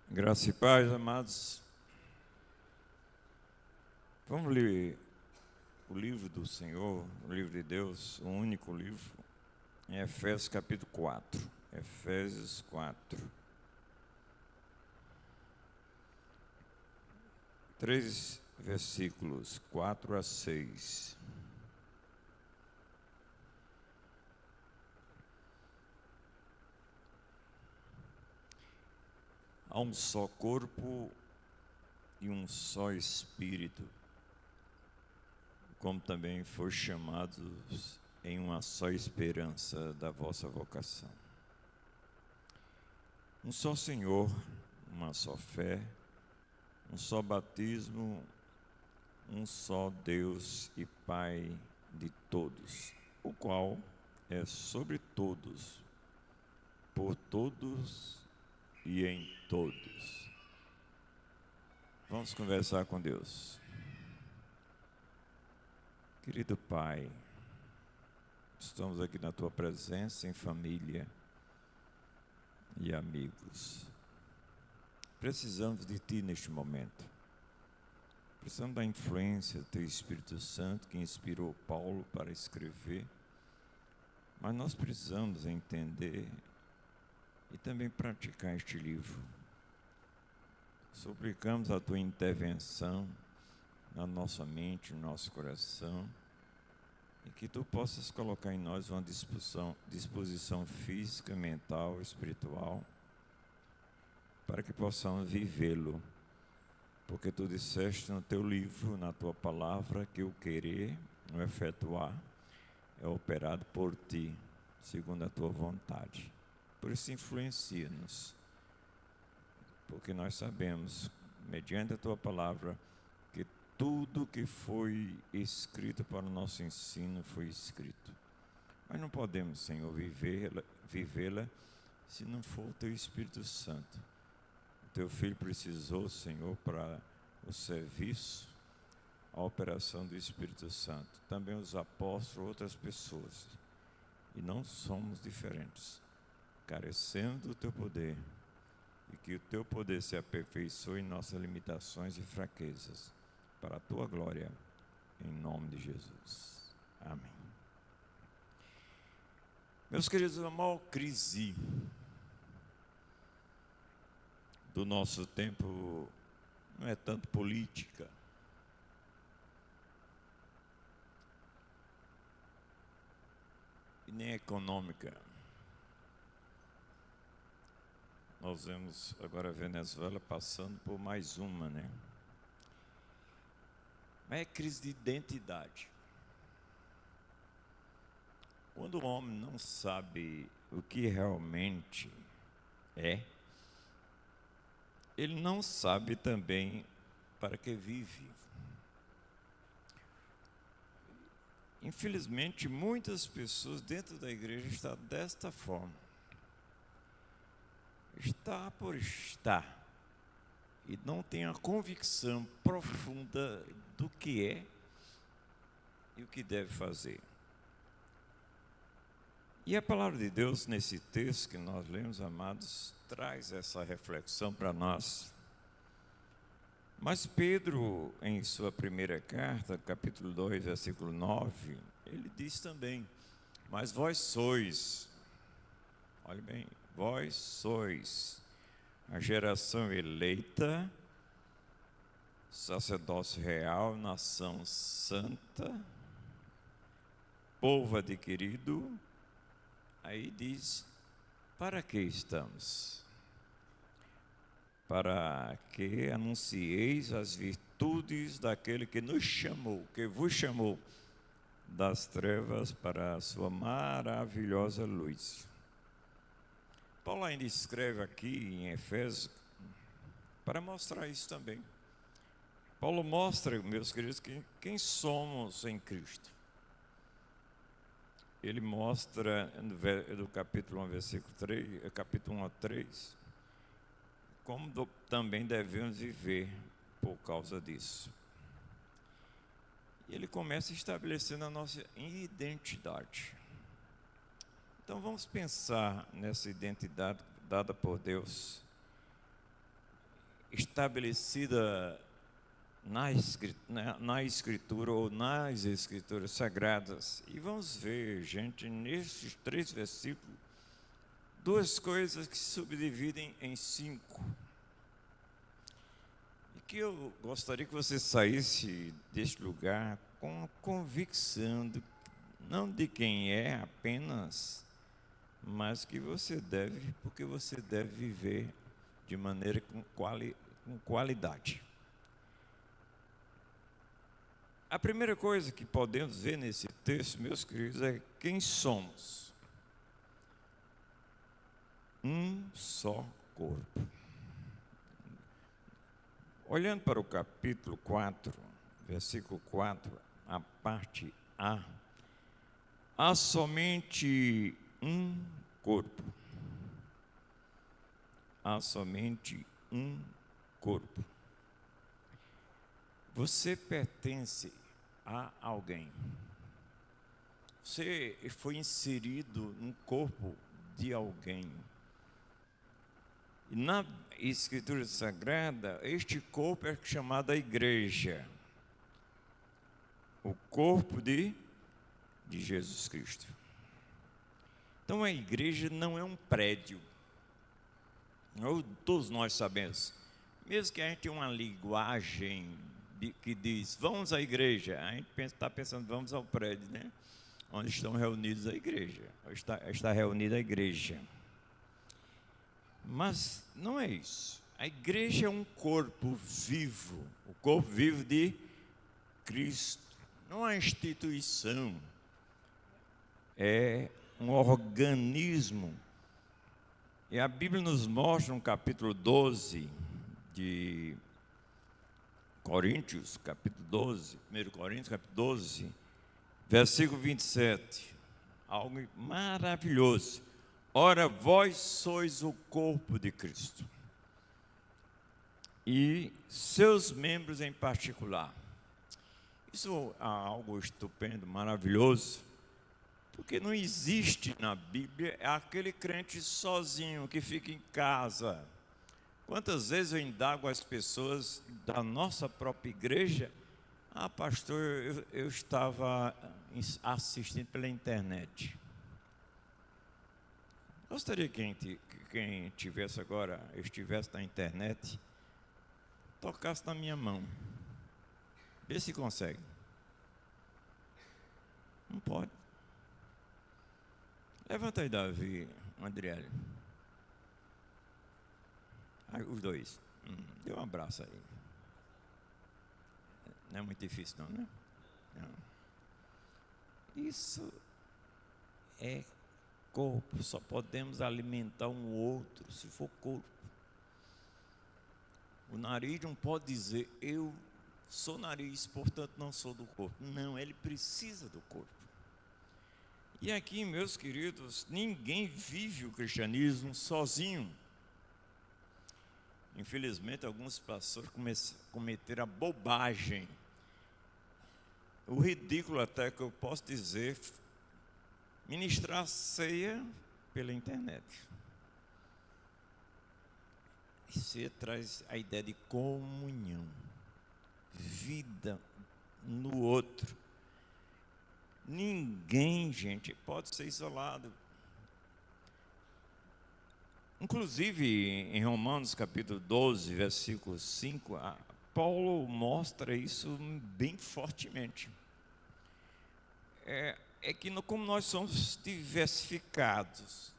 Graça e paz, amados. Vamos ler o livro do Senhor, o livro de Deus, o único livro, em Efésios capítulo 4. Efésios 4. 3 versículos, 4 a 6. Há um só corpo e um só Espírito, como também foi chamados em uma só esperança da vossa vocação. Um só Senhor, uma só fé, um só batismo, um só Deus e Pai de todos, o qual é sobre todos, por todos e em todos. Vamos conversar com Deus. Querido Pai, estamos aqui na Tua presença, em família e amigos. Precisamos de Ti neste momento. Precisamos da influência do Teu Espírito Santo, que inspirou Paulo para escrever. Mas nós precisamos entender e também praticar este livro. Suplicamos a Tua intervenção na nossa mente, no nosso coração, e que Tu possas colocar em nós uma disposição física, mental, espiritual, para que possamos vivê-lo. Porque Tu disseste no Teu livro, na Tua palavra, que o querer, o efetuar, é operado por Ti, segundo a Tua vontade. Por isso influencia-nos, porque nós sabemos, mediante a Tua palavra, que tudo que foi escrito para o nosso ensino foi escrito. Mas não podemos, Senhor, vivê-la se não for o Teu Espírito Santo. O Teu Filho precisou, Senhor, para o serviço, a operação do Espírito Santo. Também os apóstolos, outras pessoas. E não somos diferentes. Carecemos do Teu poder. E que o Teu poder se aperfeiçoe em nossas limitações e fraquezas, para a Tua glória, em nome de Jesus. Amém. Meus queridos, a maior crise do nosso tempo não é tanto política, e nem econômica. Nós vemos agora a Venezuela passando por mais uma, né? Mas é crise de identidade. Quando o homem não sabe o que realmente é, ele não sabe também para que vive. Infelizmente, muitas pessoas dentro da igreja estão desta forma. Está por estar e não tem a convicção profunda do que é e o que deve fazer. E a palavra de Deus, nesse texto que nós lemos, amados, traz essa reflexão para nós. Mas Pedro, em sua primeira carta, capítulo 2, versículo 9, ele diz também: mas vós sois, olhe bem, vós sois a geração eleita, sacerdócio real, nação santa, povo adquirido. Aí diz: para que estamos? Para que anuncieis as virtudes daquele que nos chamou, que vos chamou das trevas para a sua maravilhosa luz. Paulo ainda escreve aqui em Efésios para mostrar isso também. Paulo mostra, meus queridos, quem somos em Cristo. Ele mostra do capítulo 1, versículo 3, capítulo 1 a 3, como também devemos viver por causa disso. E ele começa estabelecendo a nossa identidade. Então vamos pensar nessa identidade dada por Deus estabelecida na Escritura ou nas Escrituras Sagradas. E vamos ver, gente, nesses 3 versículos, 2 coisas que se subdividem em 5. E que eu gostaria que você saísse deste lugar com a convicção, não de quem é apenas, mas que você deve, porque você deve viver de maneira com qualidade. A primeira coisa que podemos ver nesse texto, meus queridos, é quem somos. Um só corpo. Olhando para o capítulo 4, versículo 4, a parte A, há somente um corpo. Há somente um corpo. Você pertence a alguém. Você foi inserido no corpo de alguém. E na Escritura Sagrada, este corpo é chamado a igreja. O corpo de Jesus Cristo. Então a igreja não é um prédio. Todos nós sabemos. Mesmo que a gente tenha uma linguagem que diz, vamos à igreja, a gente está pensando, vamos ao prédio, né? Onde estão reunidos a igreja, está reunida a igreja. Mas não é isso. A igreja é um corpo vivo, o corpo vivo de Cristo. Não é uma instituição, é um organismo. E a Bíblia nos mostra no capítulo 12 de Coríntios, capítulo 12, 1 Coríntios, capítulo 12, versículo 27, algo maravilhoso. Ora, vós sois o corpo de Cristo, e seus membros em particular. Isso é algo estupendo, maravilhoso, porque não existe na Bíblia aquele crente sozinho que fica em casa. Quantas vezes eu indago as pessoas da nossa própria igreja, pastor, eu estava assistindo pela internet. Gostaria que quem tivesse agora, estivesse na internet, tocasse na minha mão. Vê se consegue. Não pode. Levanta aí, Davi, Andriele. Os dois. Dê um abraço aí. Não é muito difícil não, né? Não. Isso é corpo. Só podemos alimentar um outro se for corpo. O nariz não pode dizer, eu sou nariz, portanto não sou do corpo. Não, ele precisa do corpo. E aqui, meus queridos, ninguém vive o cristianismo sozinho. Infelizmente, alguns pastores cometeram a bobagem, o ridículo até que eu posso dizer, ministrar a ceia pela internet. Isso traz a ideia de comunhão, vida no outro. Ninguém, gente, pode ser isolado. Inclusive, em Romanos capítulo 12, versículo 5, Paulo mostra isso bem fortemente. É que como nós somos diversificados,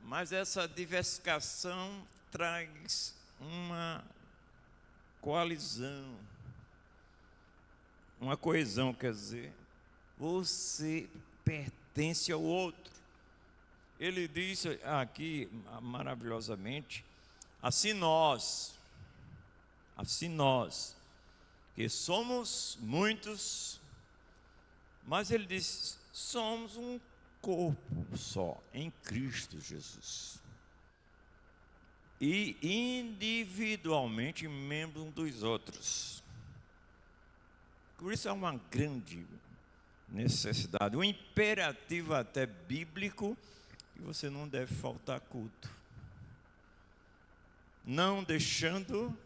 mas essa diversificação traz uma coalizão, uma coesão, quer dizer, você pertence ao outro. Ele diz aqui maravilhosamente, assim nós, que somos muitos, mas ele diz, somos um corpo só, em Cristo Jesus. E individualmente membros uns dos outros. Por isso é uma grande necessidade, um imperativo até bíblico, que você não deve faltar culto. não deixando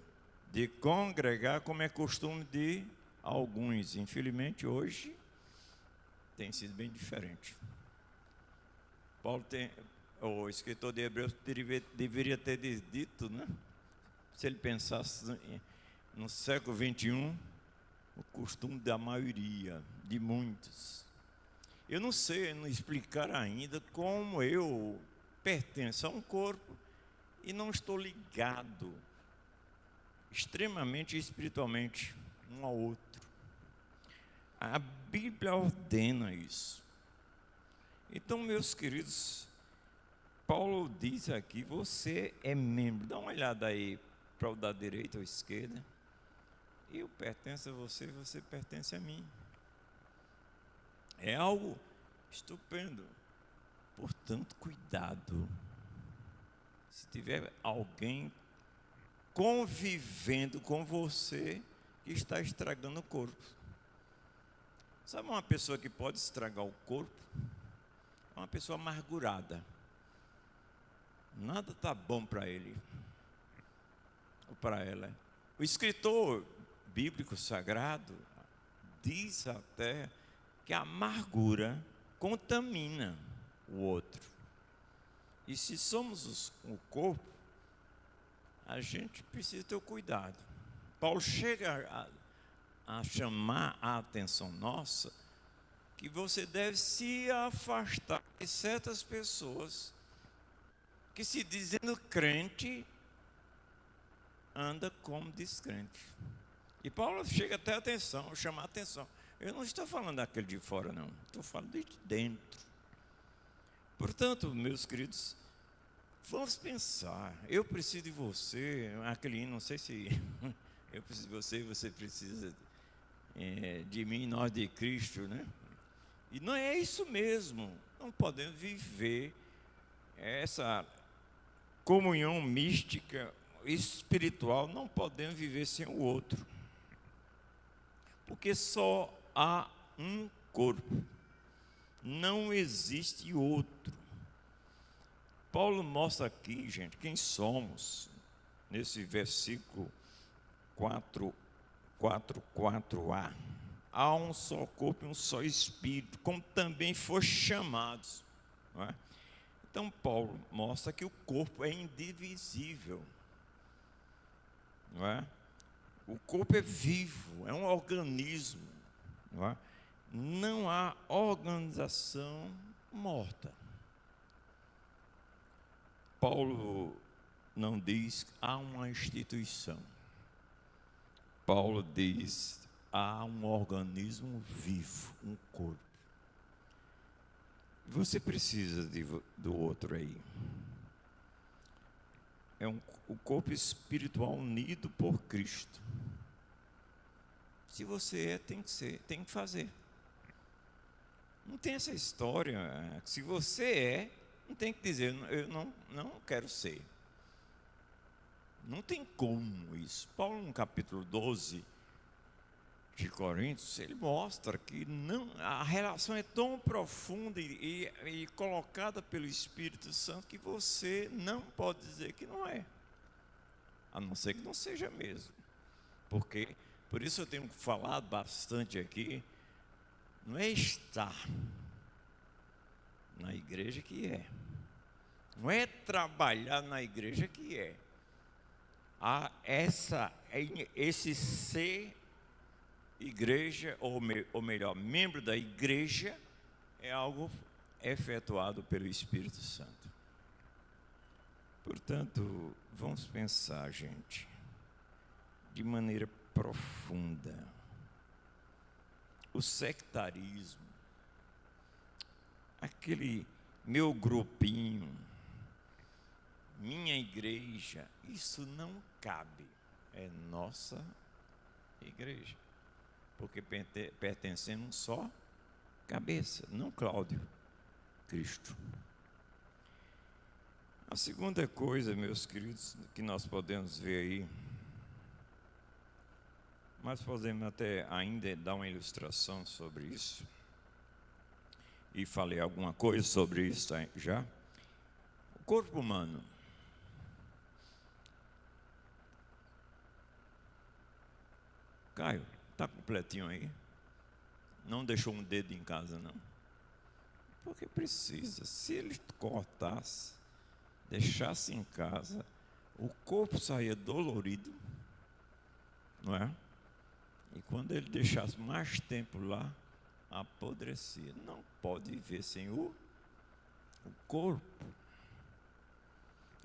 de congregar, como é costume de alguns. Infelizmente, hoje tem sido bem diferente. O escritor de Hebreus deveria ter dito, né? Se ele pensasse no século 21, o costume da maioria, de muitos. Eu não sei explicar ainda como eu pertenço a um corpo e não estou ligado extremamente espiritualmente um ao outro. A Bíblia ordena isso. Então, meus queridos, Paulo diz aqui, você é membro. Dá uma olhada aí para o da direita ou esquerda. Eu pertenço a você, você pertence a mim. É algo estupendo. Portanto, cuidado. Se tiver alguém convivendo com você que está estragando o corpo. Sabe uma pessoa que pode estragar o corpo? Uma pessoa amargurada. Nada está bom para ele ou para ela. O escritor bíblico sagrado diz até que a amargura contamina o outro. E se somos o corpo, a gente precisa ter o cuidado. Paulo chega a chamar a atenção nossa que você deve se afastar de certas pessoas que, se dizendo crente, anda como descrente. E Paulo chega até a chamar a atenção. Eu não estou falando daquele de fora, não. Estou falando de dentro. Portanto, meus queridos, vamos pensar. Eu preciso de você. Aquele, não sei se eu preciso de você, você precisa de mim, nós de Cristo, né? E não é isso mesmo. Não podemos viver essa comunhão mística, espiritual, não podemos viver sem o outro. Porque só há um corpo. Não existe outro. Paulo mostra aqui, gente, quem somos, nesse versículo 4:4a. Há um só corpo e um só espírito, como também foram chamados. Não é? Então, Paulo mostra que o corpo é indivisível. Não é? O corpo é vivo, é um organismo. Não é? Não há organização morta. Paulo não diz há uma instituição. Paulo diz há um organismo vivo, um corpo. Você precisa do outro aí. É o corpo espiritual unido por Cristo. Se você tem que ser, tem que fazer. Não tem essa história. Se você não tem que dizer, eu não quero ser. Não tem como isso. Paulo, no capítulo 12 de Coríntios, ele mostra que a relação é tão profunda e colocada pelo Espírito Santo que você não pode dizer que não é. A não ser que não seja mesmo. Por isso eu tenho falado bastante aqui, não é estar na igreja que é. Não é trabalhar na igreja que é. Esse ser igreja, ou melhor, membro da igreja, é algo efetuado pelo Espírito Santo. Portanto, vamos pensar, gente, de maneira profunda. O sectarismo, aquele meu grupinho, minha igreja, isso não cabe. É nossa igreja. Porque pertencemos só cabeça, não Cláudio, Cristo. A segunda coisa, meus queridos, que nós podemos ver aí, mas podemos até ainda dar uma ilustração sobre isso, e falei alguma coisa sobre isso já. O corpo humano Caio, está completinho aí? Não deixou um dedo em casa, não? Porque precisa. Se ele cortasse, deixasse em casa, o corpo saía dolorido, não é? E quando ele deixasse mais tempo lá, apodrecia. Não pode viver sem o corpo.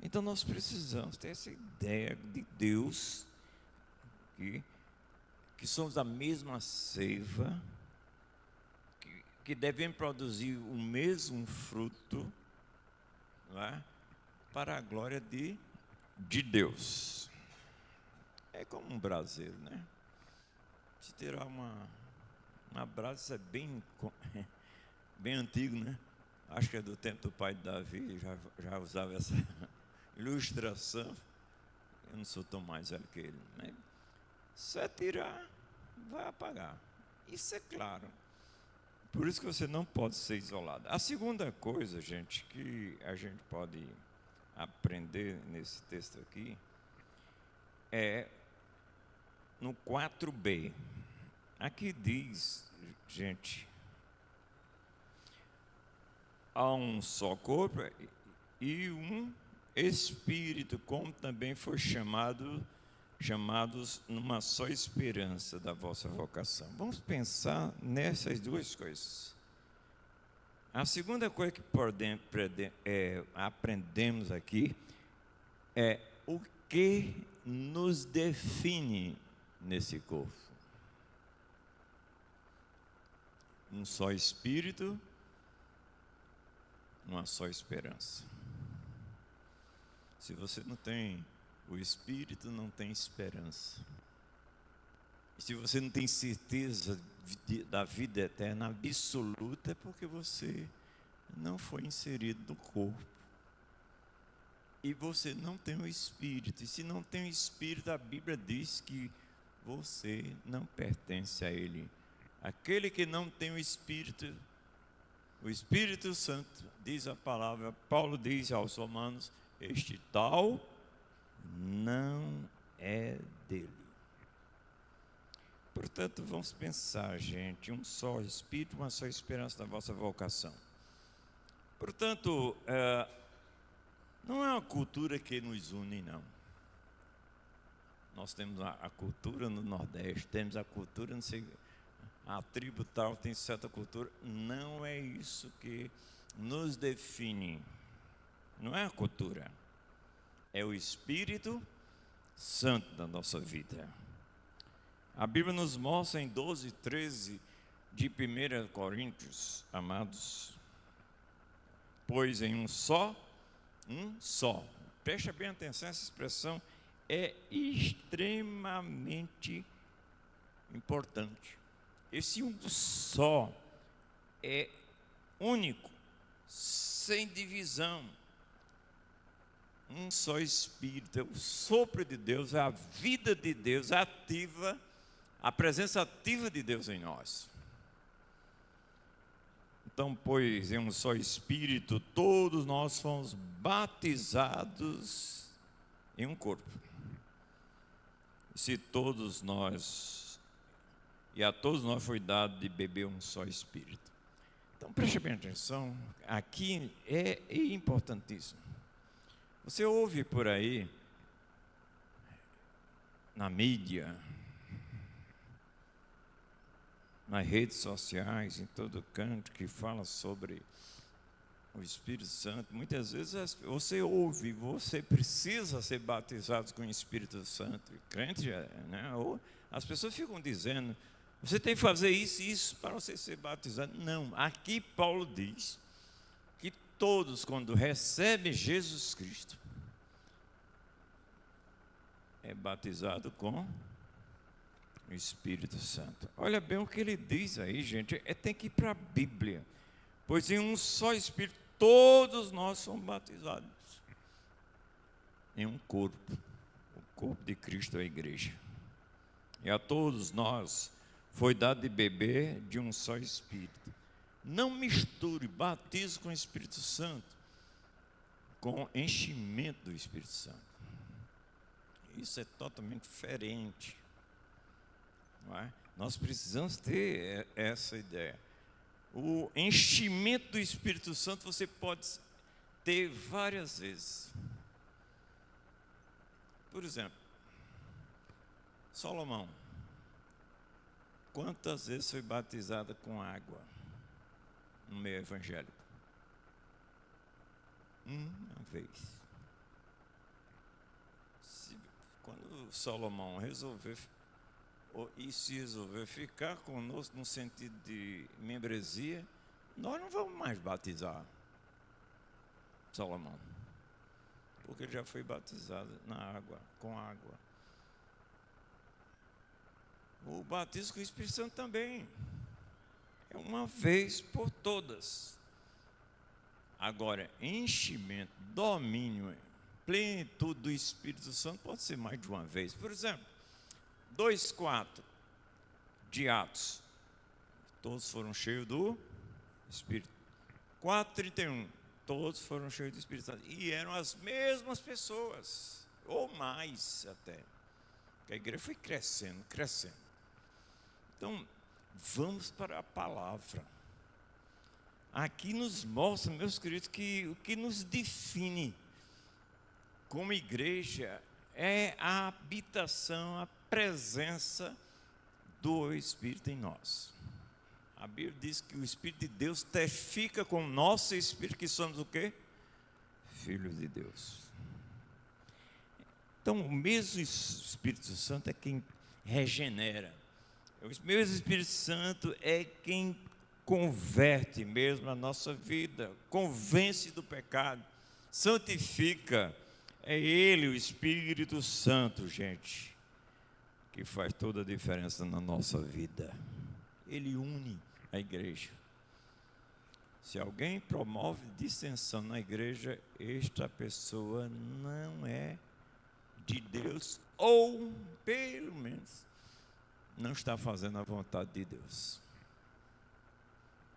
Então nós precisamos ter essa ideia de Deus, que somos da mesma seiva, que devemos produzir o mesmo fruto, não é? Para a glória de Deus. É como um braseiro, né? Se tirar uma brasa, isso é bem antigo, né? Acho que é do tempo do pai de Davi, já usava essa ilustração. Eu não sou tão mais velho que ele, né? Se é tirar, vai apagar. Isso é claro. Por isso que você não pode ser isolado. A segunda coisa, gente, que a gente pode aprender nesse texto aqui, é no 4b. Aqui diz, gente, há um só corpo e um Espírito, como também foi chamados numa só esperança da vossa vocação. Vamos pensar nessas duas coisas. A segunda coisa que aprendemos aqui é o que nos define nesse corpo. Um só Espírito, uma só esperança. Se você não tem o Espírito, não tem esperança. E se você não tem certeza da vida eterna absoluta, é porque você não foi inserido no corpo. E você não tem o Espírito. E se não tem o Espírito, a Bíblia diz que você não pertence a Ele. Aquele que não tem o Espírito Santo, diz a palavra, Paulo diz aos Romanos, este tal não é dele. Portanto, vamos pensar, gente, um só Espírito, uma só esperança da vossa vocação. Portanto, não é uma cultura que nos une, não. Nós temos a cultura no Nordeste, temos a cultura, não sei, a tribo tal tem certa cultura. Não é isso que nos define. Não é a cultura. É o Espírito Santo da nossa vida. A Bíblia nos mostra em 12, 13 de 1 Coríntios, amados, pois em um só, preste bem atenção, essa expressão é extremamente importante. Esse um só é único, sem divisão. Um só Espírito, é o sopro de Deus, é a vida de Deus ativa, a presença ativa de Deus em nós. Então, pois, em um só Espírito, todos nós fomos batizados em um corpo. E a todos nós foi dado de beber um só Espírito. Então, preste bem atenção, aqui é importantíssimo. Você ouve por aí, na mídia, nas redes sociais, em todo canto, que fala sobre o Espírito Santo. Muitas vezes você ouve, você precisa ser batizado com o Espírito Santo. Crente, né? Ou as pessoas ficam dizendo, você tem que fazer isso e isso para você ser batizado. Não, aqui Paulo diz que todos, quando recebem Jesus Cristo, é batizado com o Espírito Santo. Olha bem o que ele diz aí, gente. Tem que ir para a Bíblia. Pois em um só Espírito, todos nós somos batizados em um corpo. O corpo de Cristo é a igreja. E a todos nós foi dado de beber de um só Espírito. Não misture batismo com o Espírito Santo com enchimento do Espírito Santo. Isso é totalmente diferente. não é? Nós precisamos ter essa ideia. O enchimento do Espírito Santo você pode ter várias vezes. Por exemplo, Salomão, quantas vezes foi batizada com água no meio evangélico? Uma vez. Quando Salomão resolver ficar conosco no sentido de membresia, nós não vamos mais batizar Salomão, porque ele já foi batizado com água. O batismo com o Espírito Santo também é uma vez por todas. Agora, enchimento, domínio, plenitude do Espírito Santo pode ser mais de uma vez. Por exemplo, 2:4 de Atos, todos foram cheios do Espírito. 4:31, todos foram cheios do Espírito Santo. E eram as mesmas pessoas, ou mais até. Porque a igreja foi crescendo. Então, vamos para a palavra. Aqui nos mostra, meus queridos, que o que nos define como igreja é a habitação, a presença do Espírito em nós. A Bíblia diz que o Espírito de Deus testifica com o nosso Espírito que somos o quê? Filhos de Deus. Então, o mesmo Espírito Santo é quem regenera. O mesmo Espírito Santo é quem converte mesmo a nossa vida, convence do pecado, santifica. É Ele, o Espírito Santo, gente, que faz toda a diferença na nossa vida. Ele une a igreja. Se alguém promove dissensão na igreja, esta pessoa não é de Deus, ou pelo menos não está fazendo a vontade de Deus.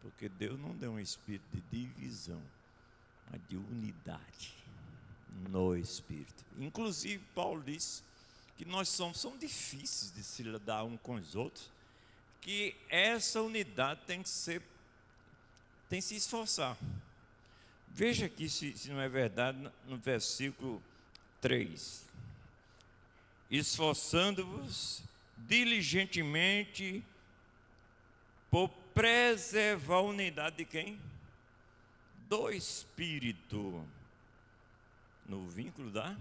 Porque Deus não deu um espírito de divisão, mas de unidade no Espírito. Inclusive, Paulo diz que nós somos difíceis de se lidar um com os outros, que essa unidade tem que se esforçar. Veja aqui se não é verdade no versículo 3. Esforçando-vos diligentemente por preservar a unidade de quem? Do Espírito, no vínculo da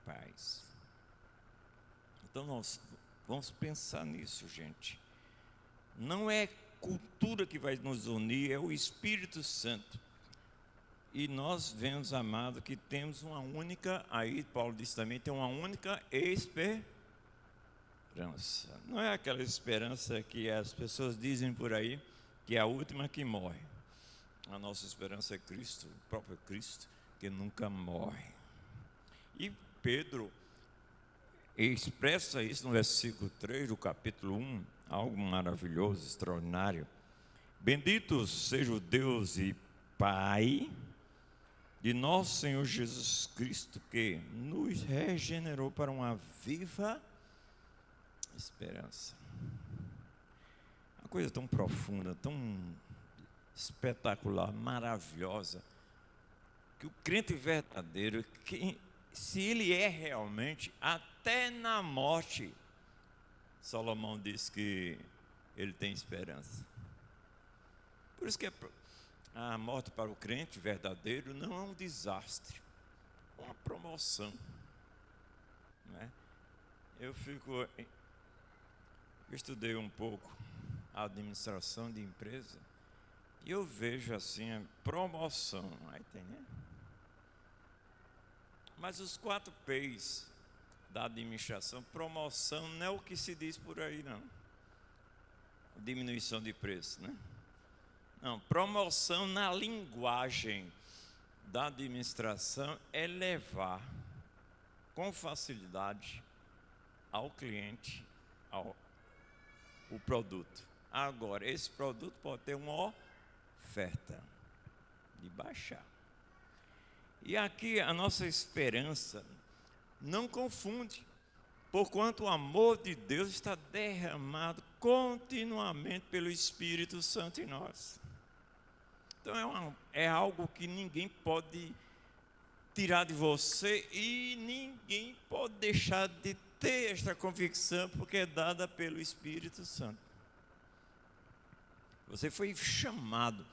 paz. Então nós vamos pensar nisso, gente. Não é cultura que vai nos unir, é o Espírito Santo. E nós vemos, amado, que temos uma única, aí Paulo diz também, tem uma única esperança. Não é aquela esperança que as pessoas dizem por aí, que é a última que morre. A nossa esperança é Cristo, o próprio Cristo, que nunca morre. E Pedro expressa isso no versículo 3 do capítulo 1, algo maravilhoso, extraordinário. Bendito seja o Deus e Pai de nosso Senhor Jesus Cristo, que nos regenerou para uma viva esperança. Uma coisa tão profunda, tão espetacular, maravilhosa, que o crente verdadeiro, que, se ele é realmente, até na morte, Salomão diz que ele tem esperança. Por isso que a morte para o crente verdadeiro não é um desastre, é uma promoção, não é? Eu estudei um pouco a administração de empresa e eu vejo assim a promoção, aí tem, né? Mas os 4 P's da administração, promoção não é o que se diz por aí, não. Diminuição de preço, né? Não, promoção na linguagem da administração é levar com facilidade ao cliente o produto. Agora, esse produto pode ter uma oferta de baixar. E aqui a nossa esperança não confunde, porquanto o amor de Deus está derramado continuamente pelo Espírito Santo em nós. Então é algo que ninguém pode tirar de você e ninguém pode deixar de ter esta convicção, porque é dada pelo Espírito Santo. Você foi chamado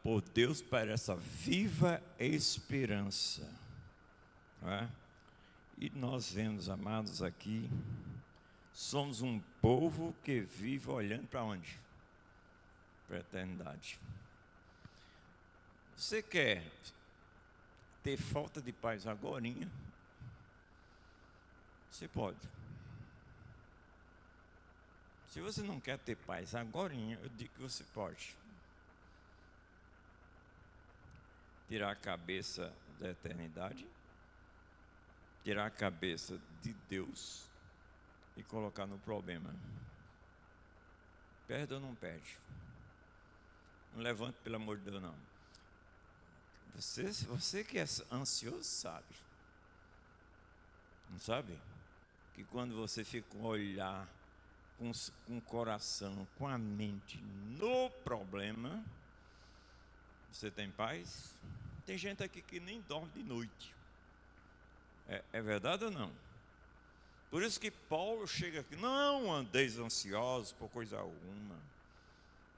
por Deus para essa viva esperança, não é? E nós vemos, amados, aqui, somos um povo que vive olhando para onde? Para a eternidade. Você quer ter falta de paz agorinha? Você pode. Se você não quer ter paz agorinha, eu digo que você pode tirar a cabeça da eternidade, tirar a cabeça de Deus e colocar no problema. Perde ou não perde? Não levante, pelo amor de Deus, não. Você que é ansioso sabe. Não sabe? Que quando você fica com o olhar, com o coração, com a mente no problema, você tem paz? Tem gente aqui que nem dorme de noite. É verdade ou não? Por isso que Paulo chega aqui, não andeis ansiosos por coisa alguma.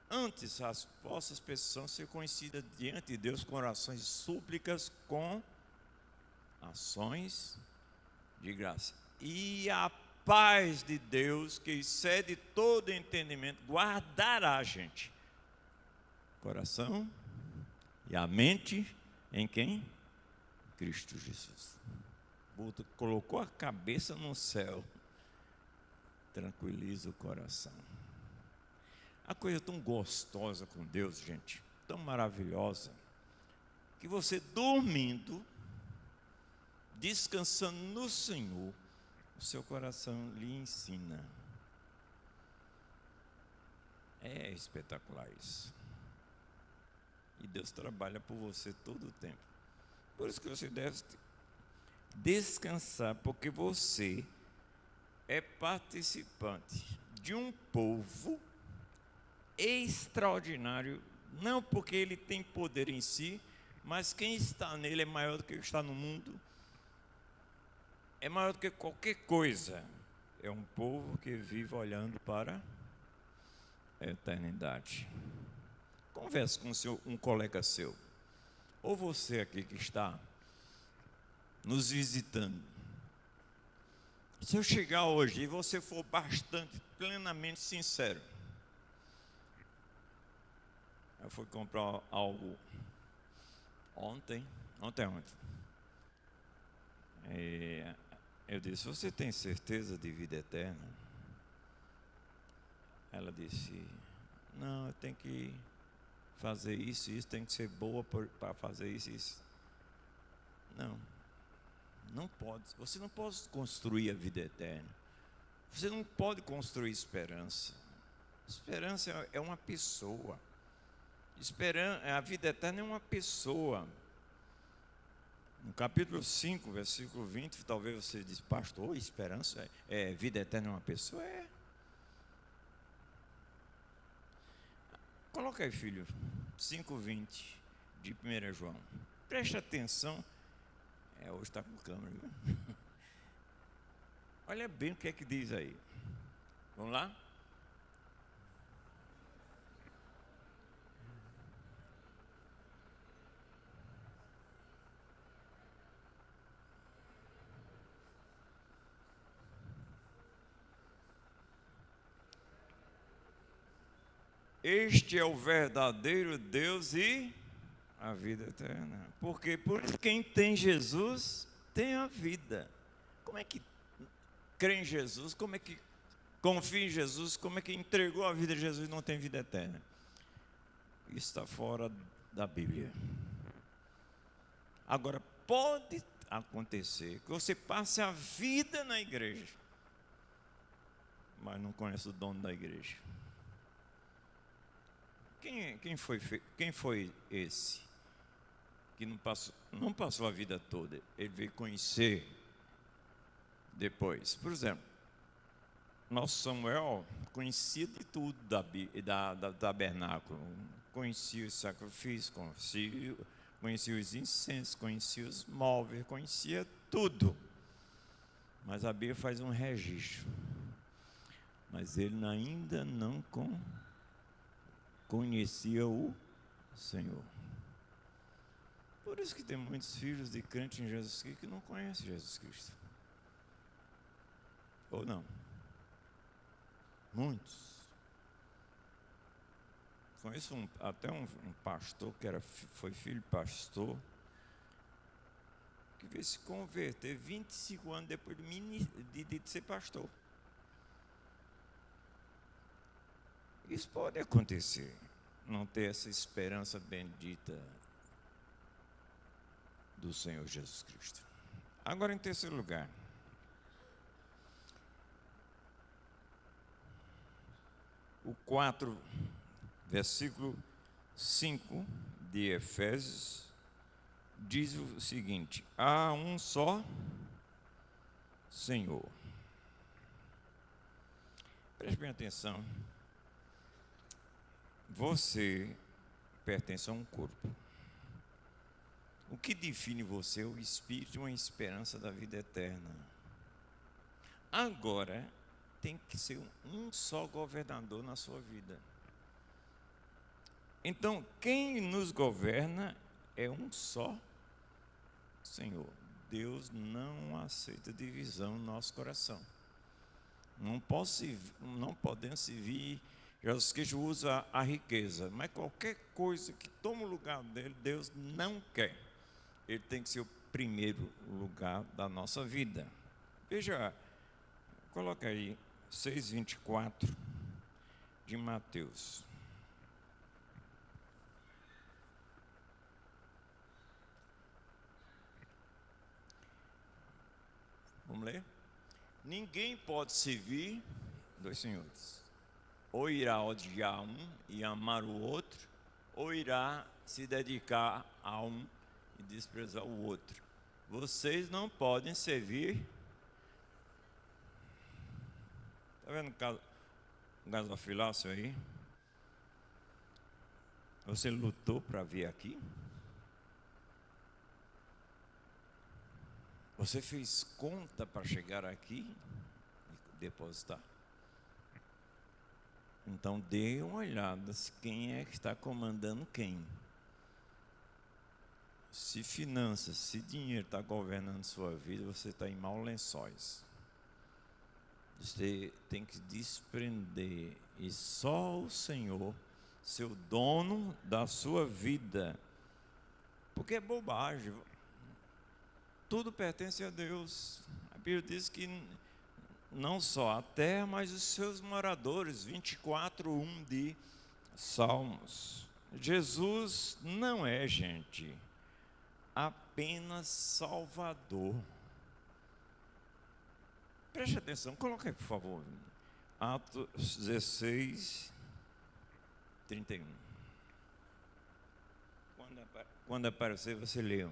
Antes as vossas petições ser conhecidas diante de Deus com orações e súplicas, com ações de graça. E a paz de Deus, que excede todo entendimento, guardará, gente, coração e a mente em quem? Cristo Jesus. Colocou a cabeça no céu, tranquiliza o coração. A coisa tão gostosa com Deus, gente, tão maravilhosa, que você dormindo, descansando no Senhor, o seu coração lhe ensina. É espetacular isso. E Deus trabalha por você todo o tempo. Por isso que você deve descansar, porque você é participante de um povo extraordinário, não porque ele tem poder em si, mas quem está nele é maior do que está no mundo, é maior do que qualquer coisa. É um povo que vive olhando para a eternidade. Converse com um colega seu, ou você aqui que está nos visitando. Se eu chegar hoje e você for bastante, plenamente sincero, eu fui comprar algo ontem. Eu disse, você tem certeza de vida eterna? Ela disse, não, eu tenho que fazer isso, tem que ser boa para fazer isso. Não pode. Você não pode construir a vida eterna. Você não pode construir esperança. Esperança é uma pessoa. A vida eterna é uma pessoa. No capítulo 5, versículo 20, talvez você diz, pastor, esperança vida eterna é uma pessoa? É. Coloca aí, filho, 5:20 de 1 João. Preste atenção. Hoje está com câmera, viu? Olha bem o que é que diz aí. Vamos lá? Este é o verdadeiro Deus e a vida eterna. Porque por quem tem Jesus, tem a vida. Como é que crê em Jesus? Como é que confia em Jesus? Como é que entregou a vida a Jesus e não tem vida eterna? Isso está fora da Bíblia. Agora, pode acontecer que você passe a vida na igreja, mas não conhece o dono da igreja. Quem foi esse que não passou a vida toda? Ele veio conhecer Depois, por exemplo, nosso Samuel conhecia de tudo do tabernáculo, conhecia os sacrifícios, conhecia os incensos, conhecia os móveis, conhecia tudo. Mas a Bíblia faz um registro. Mas ele ainda não conhecia o Senhor. Por isso que tem muitos filhos de crente em Jesus Cristo que não conhecem Jesus Cristo. Ou não? Muitos. Conheço até um pastor que foi filho de pastor, que veio se converter 25 anos depois de ser pastor. Isso pode acontecer, não ter essa esperança bendita do Senhor Jesus Cristo. Agora, em terceiro lugar, o 4, versículo 5 de Efésios, diz o seguinte: há um só Senhor. Preste bem atenção. Você pertence a um corpo. O que define você é o espírito e uma esperança da vida eterna. Agora, tem que ser um só governador na sua vida. Então, quem nos governa é um só Senhor. Deus não aceita divisão no nosso coração. Não podemos servir. Jesus Cristo usa a riqueza, mas qualquer coisa que toma o lugar dele, Deus não quer. Ele tem que ser o primeiro lugar da nossa vida. Veja, coloca aí 6:24 de Mateus. Vamos ler? Ninguém pode servir dois senhores. Ou irá odiar um e amar o outro, ou irá se dedicar a um e desprezar o outro. Vocês não podem servir. Está vendo o gasofilácio aí? Você lutou para vir aqui? Você fez conta para chegar aqui e depositar? Então dê uma olhada se quem é que está comandando quem. Se finanças, se dinheiro está governando sua vida, você está em maus lençóis. Você tem que desprender, e só o Senhor, seu dono da sua vida. Porque é bobagem. Tudo pertence a Deus. A Bíblia diz que não só a terra, mas os seus moradores, 24:1 de Salmos. Jesus não é, gente, apenas Salvador. Preste atenção, coloca aí, por favor. Atos 16:31. Quando aparecer, você lê.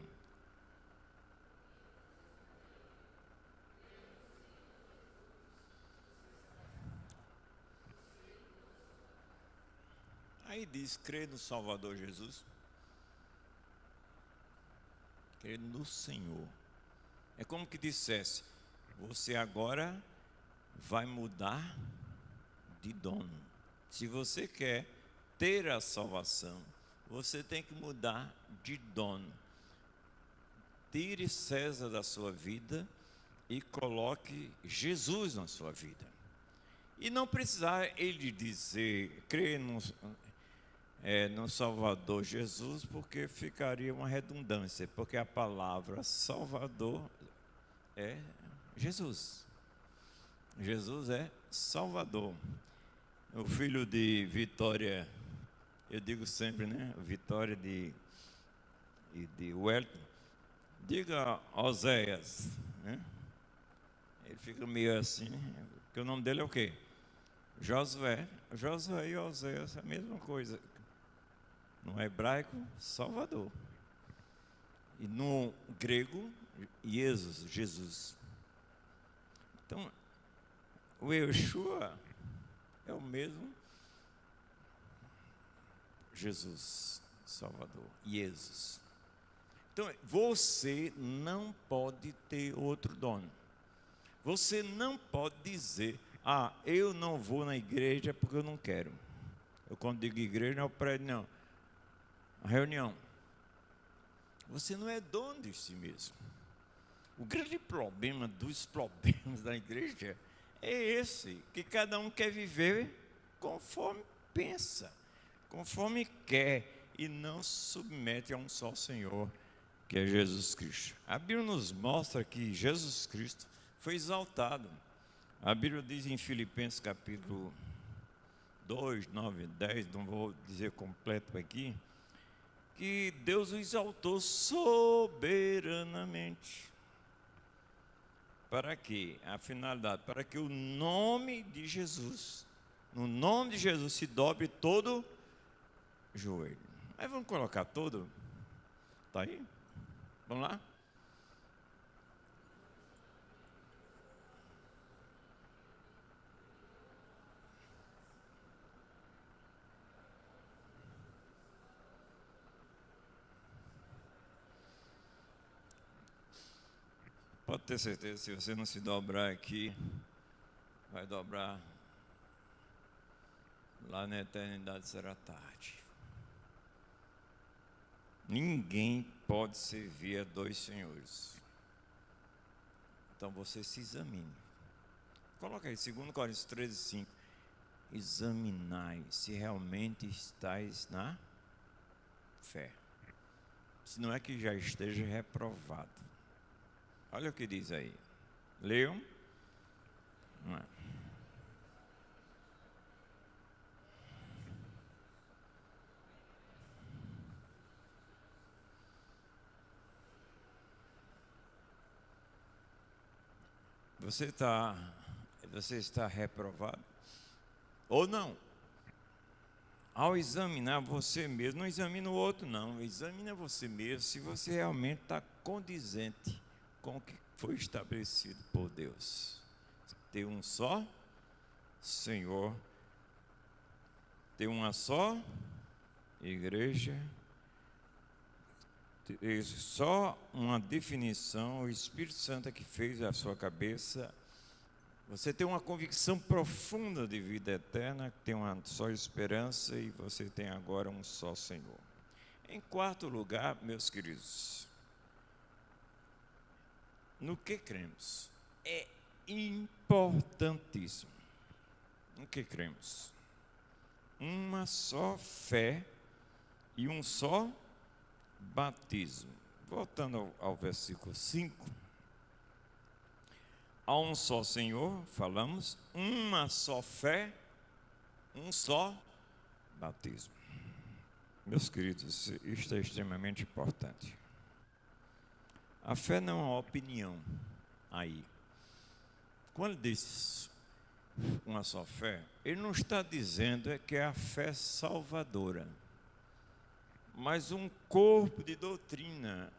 Aí diz, crê no Salvador Jesus. Crê no Senhor. É como que dissesse, você agora vai mudar de dono. Se você quer ter a salvação, você tem que mudar de dono. Tire César da sua vida e coloque Jesus na sua vida. E não precisar ele dizer, crê no Salvador Jesus, porque ficaria uma redundância, porque a palavra Salvador é Jesus. Jesus é Salvador. O filho de Vitória, eu digo sempre, né? Vitória de Wellington, diga Oséias, né? Ele fica meio assim, porque o nome dele é o quê? Josué. Josué e Oséias é a mesma coisa. No hebraico, Salvador. E no grego, Jesus. Então, o Yeshua é o mesmo Jesus, Salvador, Jesus. Então, você não pode ter outro dono. Você não pode dizer, eu não vou na igreja porque eu não quero. Eu, quando digo igreja, não é o prédio, não. A reunião. Você não é dono de si mesmo. O grande problema dos problemas da igreja é esse, que cada um quer viver conforme pensa, conforme quer, e não se submete a um só Senhor, que é Jesus Cristo. A Bíblia nos mostra que Jesus Cristo foi exaltado. A Bíblia diz em Filipenses capítulo 2, 9, 10, não vou dizer completo aqui, que Deus o exaltou soberanamente. Para quê? A finalidade, para que o nome de Jesus, no nome de Jesus, se dobre todo joelho. Aí vamos colocar todo? Está aí? Vamos lá? Pode ter certeza, se você não se dobrar aqui, vai dobrar lá na eternidade, será tarde. Ninguém pode servir a dois senhores. Então você se examine. Coloca aí, 2 Coríntios 13, 5. Examinai se realmente estáis na fé. Se não é que já esteja reprovado. Olha o que diz aí. Leiam. Não é. Você está reprovado? Ou não? Ao examinar você mesmo, não examina o outro não, examina você mesmo se você realmente está condizente com o que foi estabelecido por Deus. Ter um só Senhor, ter uma só igreja, ter só uma definição, o Espírito Santo é que fez a sua cabeça. Você tem uma convicção profunda de vida eterna, que tem uma só esperança e você tem agora um só Senhor. Em quarto lugar, meus queridos, no que cremos? É importantíssimo. No que cremos? Uma só fé e um só batismo. Voltando ao versículo 5. Há um só Senhor, falamos, uma só fé, um só batismo. Meus queridos, isto é extremamente importante. A fé não é uma opinião aí. Quando ele diz uma só fé, ele não está dizendo que é a fé salvadora, mas um corpo de doutrina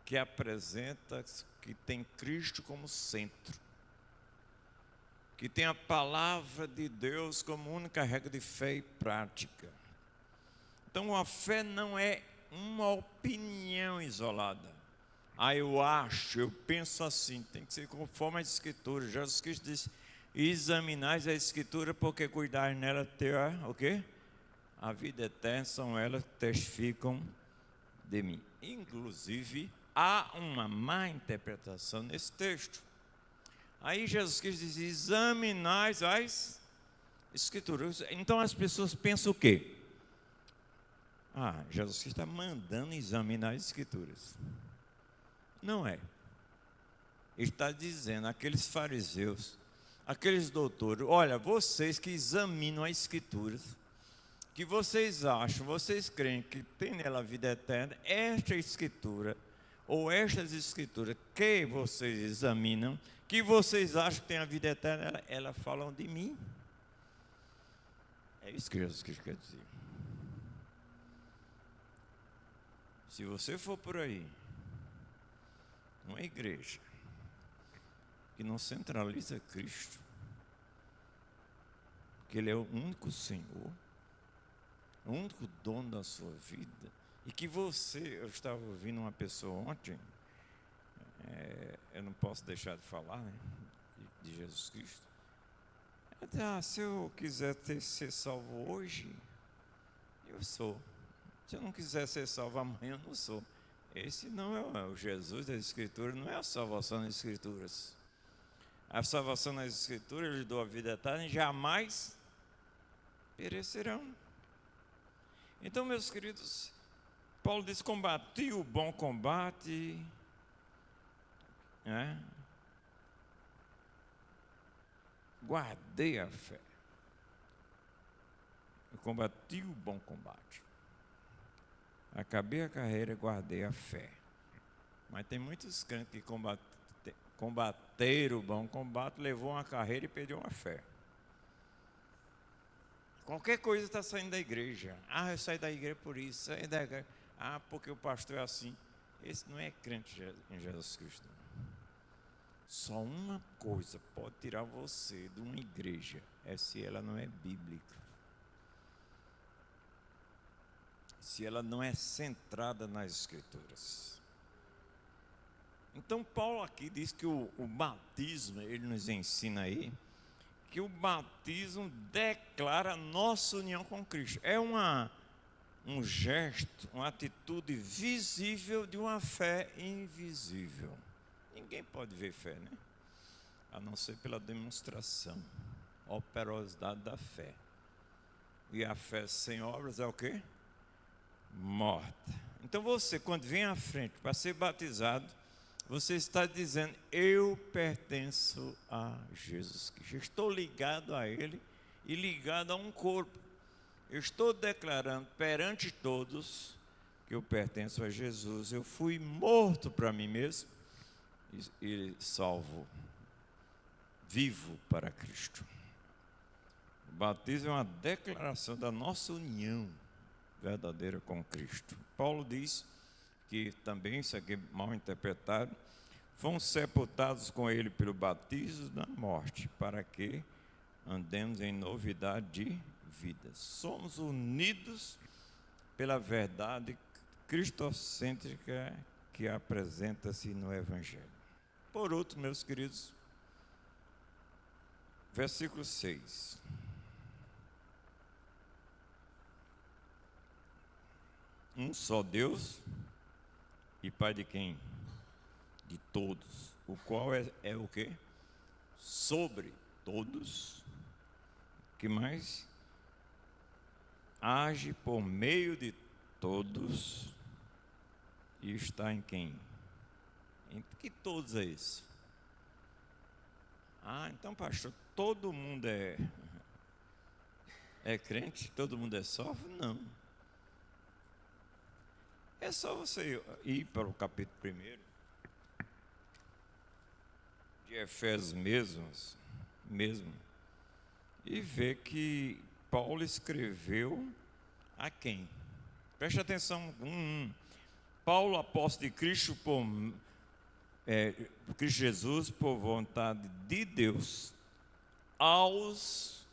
que apresenta que tem Cristo como centro, que tem a palavra de Deus como única regra de fé e prática. Então a fé não é uma opinião isolada. Eu acho, eu penso assim, tem que ser conforme a Escritura. Jesus Cristo disse, examinais a Escritura porque cuidar nela ter o quê? A vida eterna, são elas que testificam de mim. Inclusive, há uma má interpretação nesse texto. Aí Jesus Cristo diz, examinais as Escrituras. Então as pessoas pensam o quê? Jesus Cristo está mandando examinar as Escrituras. Não é. Ele está dizendo àqueles fariseus, aqueles doutores, olha, vocês que examinam as Escrituras, que vocês acham, vocês creem que tem nela a vida eterna, esta Escritura, ou estas Escrituras que vocês examinam, que vocês acham que tem a vida eterna, elas falam de mim. É isso que Jesus Cristo quer dizer. Se você for por aí, uma igreja, que não centraliza Cristo, que Ele é o único Senhor, o único dono da sua vida, e que eu estava ouvindo uma pessoa ontem, eu não posso deixar de falar, né, de Jesus Cristo. Se eu quiser ser salvo hoje, eu sou. Se eu não quiser ser salvo amanhã, eu não sou. Esse não é o Jesus das Escrituras, não é a salvação das Escrituras. A salvação das Escrituras, Ele deu a vida eterna e jamais perecerão. Então, meus queridos, Paulo diz: combati o bom combate, guardei a fé. Eu combati o bom combate. Acabei a carreira e guardei a fé. Mas tem muitos crentes que combateram o bom combate, levou uma carreira e perdeu uma fé. Qualquer coisa está saindo da igreja. Eu saí da igreja por isso, saí da igreja. Porque o pastor é assim. Esse não é crente em Jesus Cristo. Só uma coisa pode tirar você de uma igreja, é se ela não é bíblica. Se ela não é centrada nas Escrituras. Então Paulo aqui diz que o batismo, ele nos ensina aí, que o batismo declara nossa união com Cristo. É um gesto, uma atitude visível de uma fé invisível. Ninguém pode ver fé, né? A não ser pela demonstração, operosidade da fé. E a fé sem obras é o quê? Morta. Então você, quando vem à frente para ser batizado, você está dizendo: eu pertenço a Jesus Cristo. Eu estou ligado a Ele e ligado a um corpo. Eu estou declarando perante todos que eu pertenço a Jesus. Eu fui morto para mim mesmo e salvo, vivo para Cristo. O batismo é uma declaração da nossa união verdadeira com Cristo. Paulo diz que também, isso aqui é mal interpretado, fomos sepultados com Ele pelo batismo na morte, para que andemos em novidade de vida. Somos unidos pela verdade cristocêntrica que apresenta-se no Evangelho. Por outro, meus queridos, versículo 6. Um só Deus e Pai de quem? De todos, o qual é o quê? Sobre todos, que mais? Age por meio de todos e está em quem? Em que todos é isso? Então, pastor, todo mundo é crente? Todo mundo é salvo? Não. É só você ir para o capítulo 1 de Efésios mesmo e ver que Paulo escreveu a quem? Preste atenção. Paulo, apóstolo de Cristo, Cristo Jesus, por vontade de Deus, aos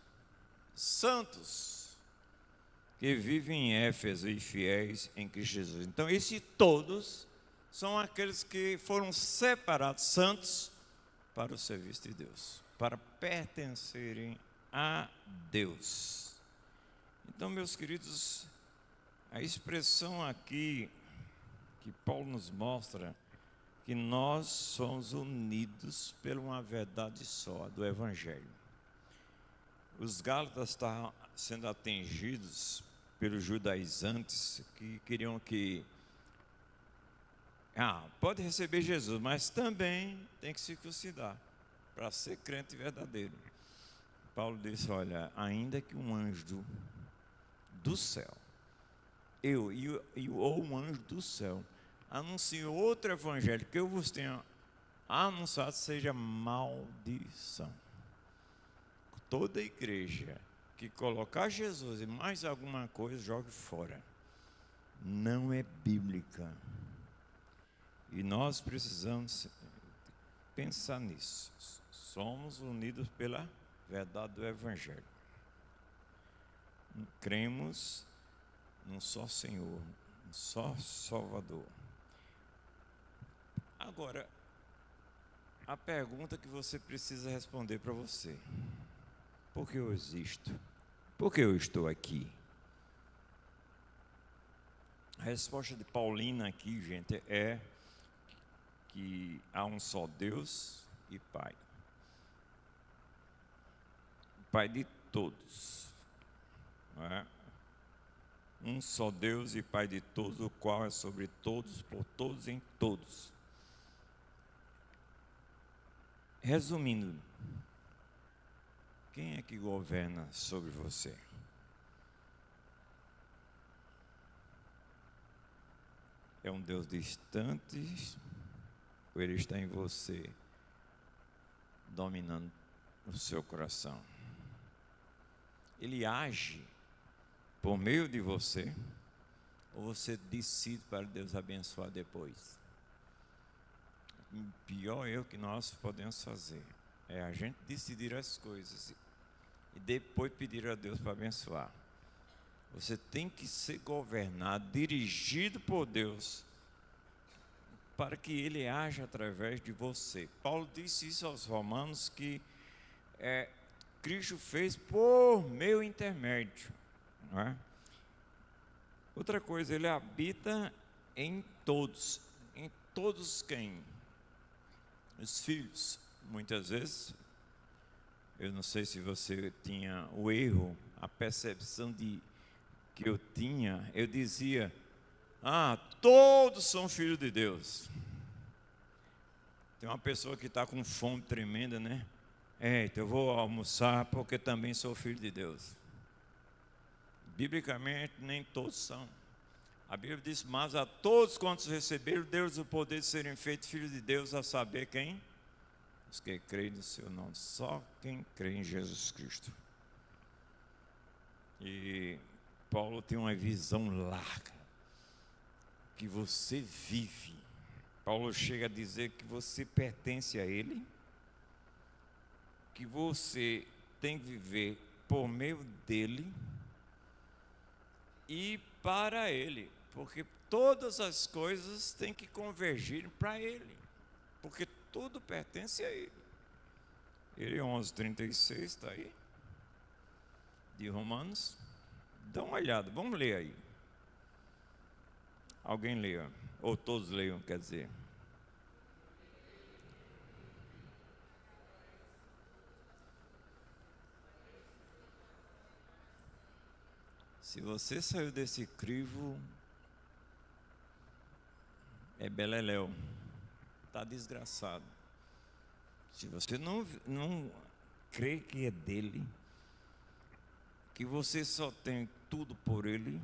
santos que vivem em Éfeso e fiéis em Cristo Jesus. Então, esses todos são aqueles que foram separados, santos, para o serviço de Deus, para pertencerem a Deus. Então, meus queridos, a expressão aqui que Paulo nos mostra, que nós somos unidos por uma verdade só, do Evangelho. Os gálatas estavam sendo atingidos pelos judaizantes que queriam que pode receber Jesus, mas também tem que circuncidar para ser crente verdadeiro. Paulo disse: olha, ainda que um anjo do céu, ou um anjo do céu, anuncie outro evangelho que eu vos tenha anunciado, seja maldição. Toda igreja que colocar Jesus e mais alguma coisa, jogue fora. Não é bíblica. E nós precisamos pensar nisso. Somos unidos pela verdade do Evangelho. Cremos num só Senhor, num só Salvador. Agora, a pergunta que você precisa responder para você: por que eu existo? Por que eu estou aqui? A resposta de Paulina aqui, gente, é que há um só Deus e Pai. Pai de todos. Não é? Um só Deus e Pai de todos, o qual é sobre todos, por todos, em todos. Resumindo, quem é que governa sobre você? É um Deus distante ou ele está em você, dominando o seu coração? Ele age por meio de você ou você decide para Deus abençoar depois? O pior erro que nós podemos fazer é a gente decidir as coisas e depois pedir a Deus para abençoar. Você tem que ser governado, dirigido por Deus, para que Ele haja através de você. Paulo disse isso aos Romanos, que Cristo fez por meu intermédio. Não é? Outra coisa, Ele habita em todos quem? Os filhos. Muitas vezes, eu não sei se você tinha o erro, a percepção que eu tinha, eu dizia: todos são filhos de Deus. Tem uma pessoa que está com fome tremenda, né? Então eu vou almoçar porque também sou filho de Deus. Biblicamente, nem todos são. A Bíblia diz: mas a todos quantos receberam, deu-lhes o poder de serem feitos filhos de Deus, a saber quem? Os que creem no seu nome. Só quem crê em Jesus Cristo. E Paulo tem uma visão larga, que você vive. Paulo chega a dizer que você pertence a Ele, que você tem que viver por meio dEle e para Ele, porque todas as coisas têm que convergir para Ele, porque tudo pertence a Ele. Ele 11:36 está aí, de Romanos. Dá uma olhada, vamos ler aí. Alguém leia, ou todos leiam, quer dizer. Se você saiu desse crivo, é beleléu, está desgraçado. Se você não crê que é dele, que você só tem tudo por ele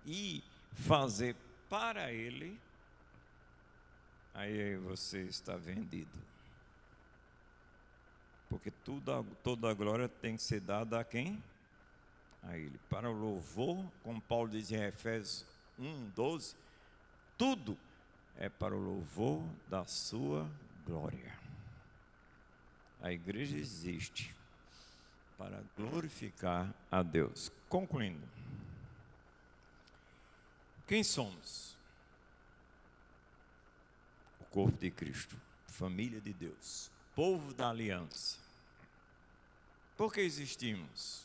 e fazer para ele, aí você está vendido. Porque toda a glória tem que ser dada a quem? A Ele. Para o louvor, como Paulo diz em Efésios 1:12, tudo é para o louvor da sua glória. A igreja existe para glorificar a Deus. Concluindo, quem somos? O corpo de Cristo, família de Deus, povo da aliança. Por que existimos?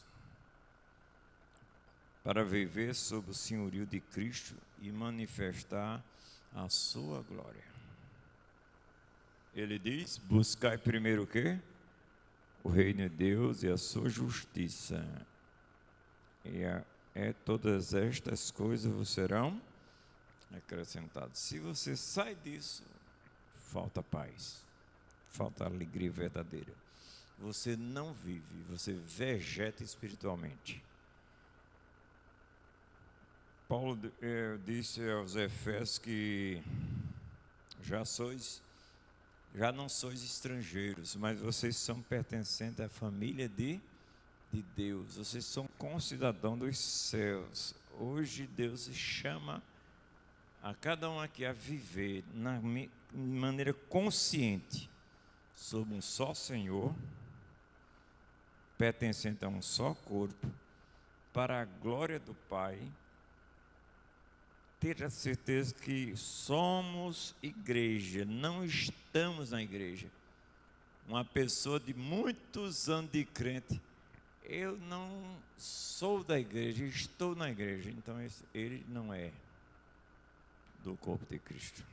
Para viver sob o senhorio de Cristo e manifestar a sua glória. Ele diz: buscai primeiro o quê? O reino de Deus e a sua justiça. E todas estas coisas vos serão acrescentadas. Se você sai disso, falta paz, falta alegria verdadeira. Você não vive, você vegeta espiritualmente. Paulo disse aos Efésios que já não sois estrangeiros, mas vocês são pertencentes à família de Deus. Vocês são concidadãos dos céus. Hoje Deus chama a cada um aqui a viver de maneira consciente sob um só Senhor, pertencente a um só corpo, para a glória do Pai, ter a certeza que somos igreja, não estamos na igreja. Uma pessoa de muitos anos de crente, eu não sou da igreja, estou na igreja, então ele não é do corpo de Cristo.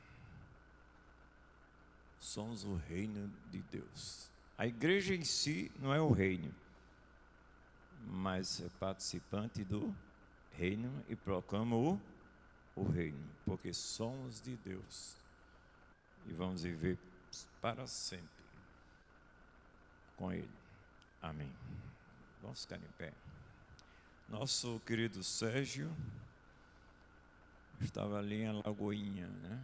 Somos o reino de Deus. A igreja em si não é o reino, mas é participante do reino e proclama o reino, porque somos de Deus e vamos viver para sempre com Ele. Amém. Vamos ficar em pé. Nosso querido Sérgio estava ali em Alagoinha, né?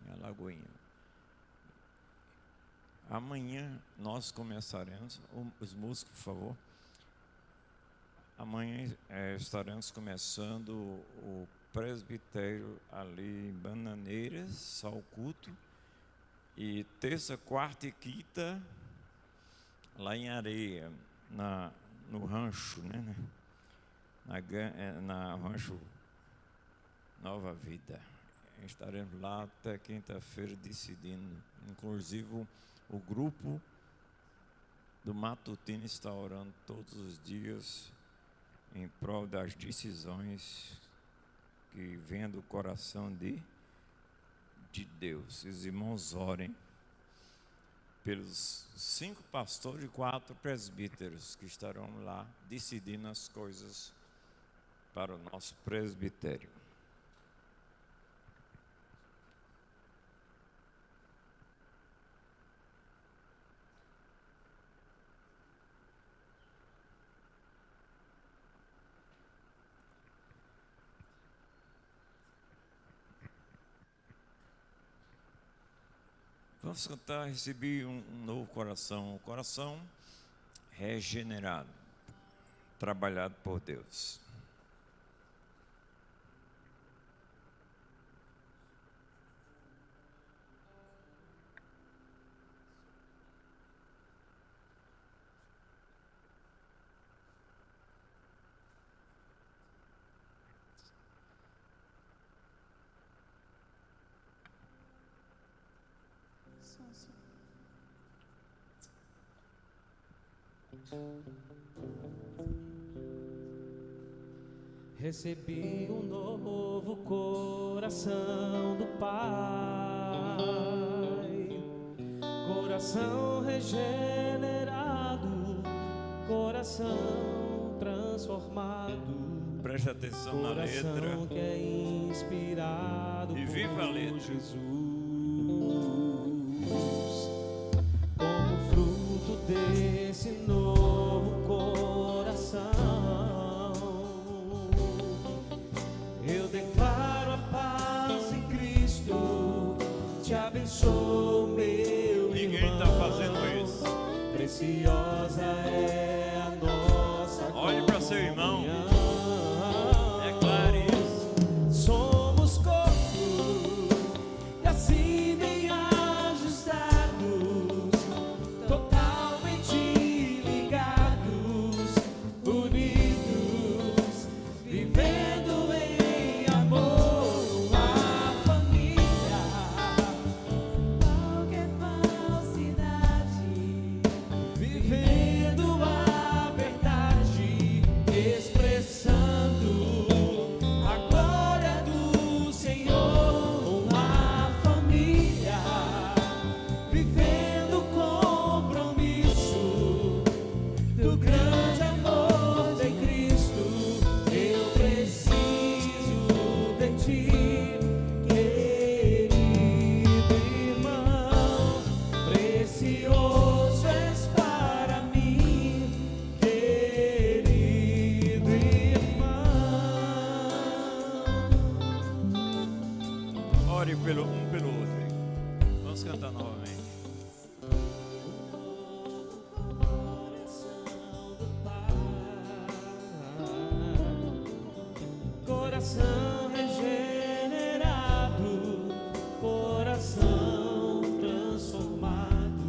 Em Alagoinha. Amanhã nós começaremos, os músicos, por favor. Amanhã estaremos começando o presbitério ali em Bananeiras, só o culto. E terça, quarta e quinta, lá em Areia, no rancho, né? Na rancho Nova Vida. Estaremos lá até quinta-feira decidindo. Inclusive, o grupo do matutino está orando todos os dias em prol das decisões que vêm do coração de Deus. Os irmãos orem pelos 5 pastores e 4 presbíteros que estarão lá decidindo as coisas para o nosso presbitério. Vamos cantar, recebi um novo coração, um coração regenerado, trabalhado por Deus. Recebi um novo coração do Pai, coração regenerado, coração transformado. Preste atenção na letra. Coração que é inspirado e viva a letra. Jesus, como fruto desse novo coração. Eu declaro a paz em Cristo, te abençoo, meu Ninguém irmão. está fazendo isso. Preciosa é a nossa Olhe para seu irmão. comunhão. Declare isso. Somos corpo e assim bem ajustados, totalmente ligados, unidos, vivendo em amor, uma família. Qualquer falsidade, Vivendo a verdade, expressando a glória do Senhor, uma família, vivendo o compromisso do grande amor de Cristo. Eu preciso de ti, querido irmão, precioso és para mim, querido irmão. Ore pelo um pelo outro. Vamos cantar novamente. Coração regenerado, coração transformado,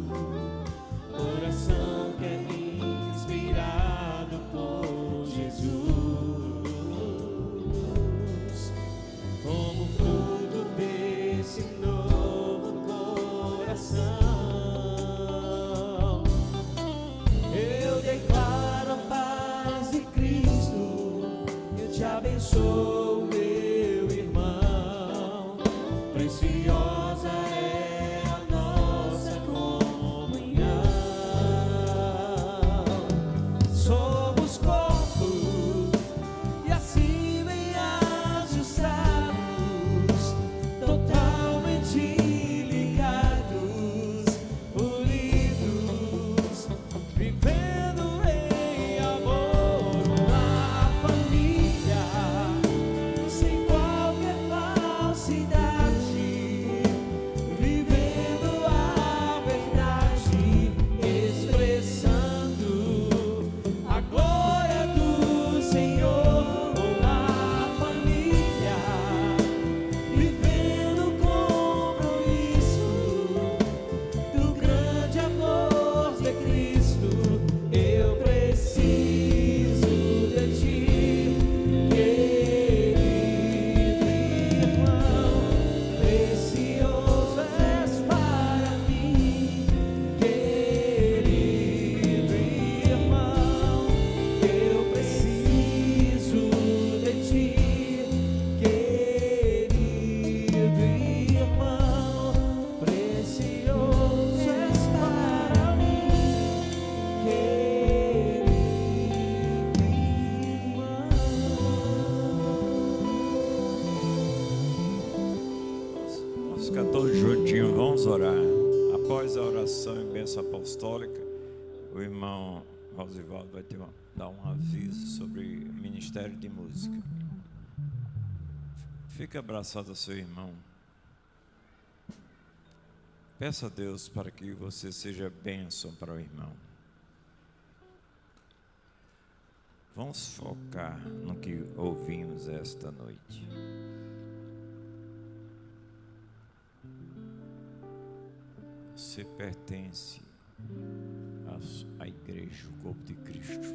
Após a oração e bênção apostólica, o irmão Rosivaldo vai dar um aviso sobre ministério de música. Fique abraçado ao seu irmão. Peça a Deus para que você seja bênção para o irmão. Vamos focar no que ouvimos esta noite. Você pertence à igreja, o corpo de Cristo.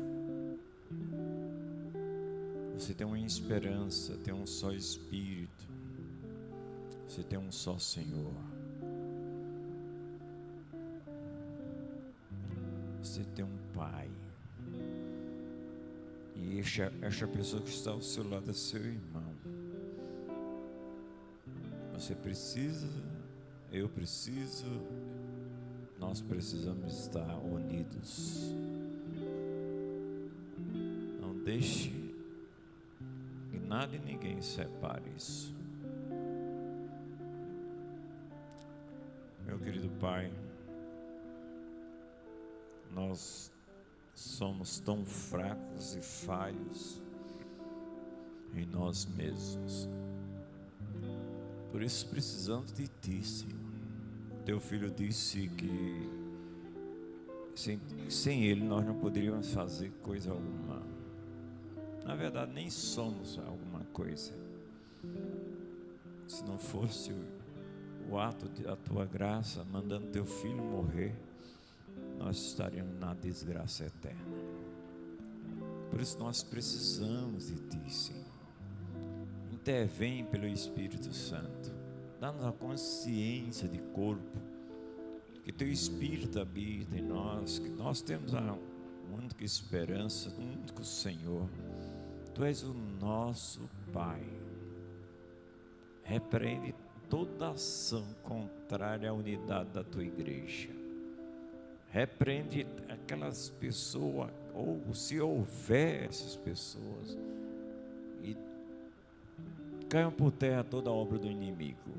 Você tem uma esperança, tem um só Espírito. Você tem um só Senhor. Você tem um Pai. E esta pessoa que está ao seu lado é seu irmão. Você precisa, eu preciso, nós precisamos estar unidos. Não deixe que nada e ninguém separe isso. Meu querido Pai, nós somos tão fracos e falhos em nós mesmos. Por isso precisamos de Ti, Senhor. Teu Filho disse que sem Ele nós não poderíamos fazer coisa alguma. Na verdade, nem somos alguma coisa. Se não fosse o ato da Tua graça, mandando Teu Filho morrer, nós estaríamos na desgraça eterna. Por isso nós precisamos de Ti, Senhor. Intervém pelo Espírito Santo. Dá-nos a consciência de corpo, que Teu Espírito habita em nós, que nós temos a única esperança, o único Senhor. Tu és o nosso Pai. Repreende toda ação contrária à unidade da Tua igreja. Repreende aquelas pessoas, ou se houver essas pessoas, e caiam por terra toda a obra do inimigo,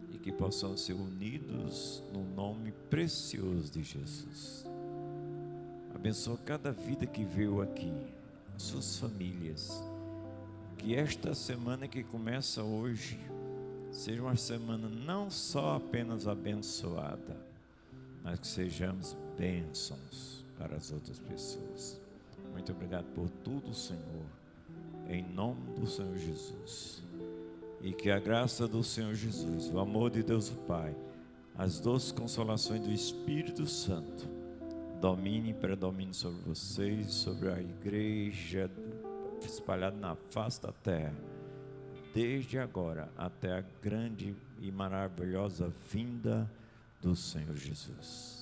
e que possam ser unidos no nome precioso de Jesus. Abençoa cada vida que veio aqui, suas famílias, que esta semana que começa hoje seja uma semana não só apenas abençoada, mas que sejamos bênçãos para as outras pessoas. Muito obrigado por tudo, Senhor, em nome do Senhor Jesus. E que a graça do Senhor Jesus, o amor de Deus o Pai, as doces consolações do Espírito Santo domine e predomine sobre vocês, sobre a igreja espalhada na face da terra, desde agora até a grande e maravilhosa vinda do Senhor Jesus.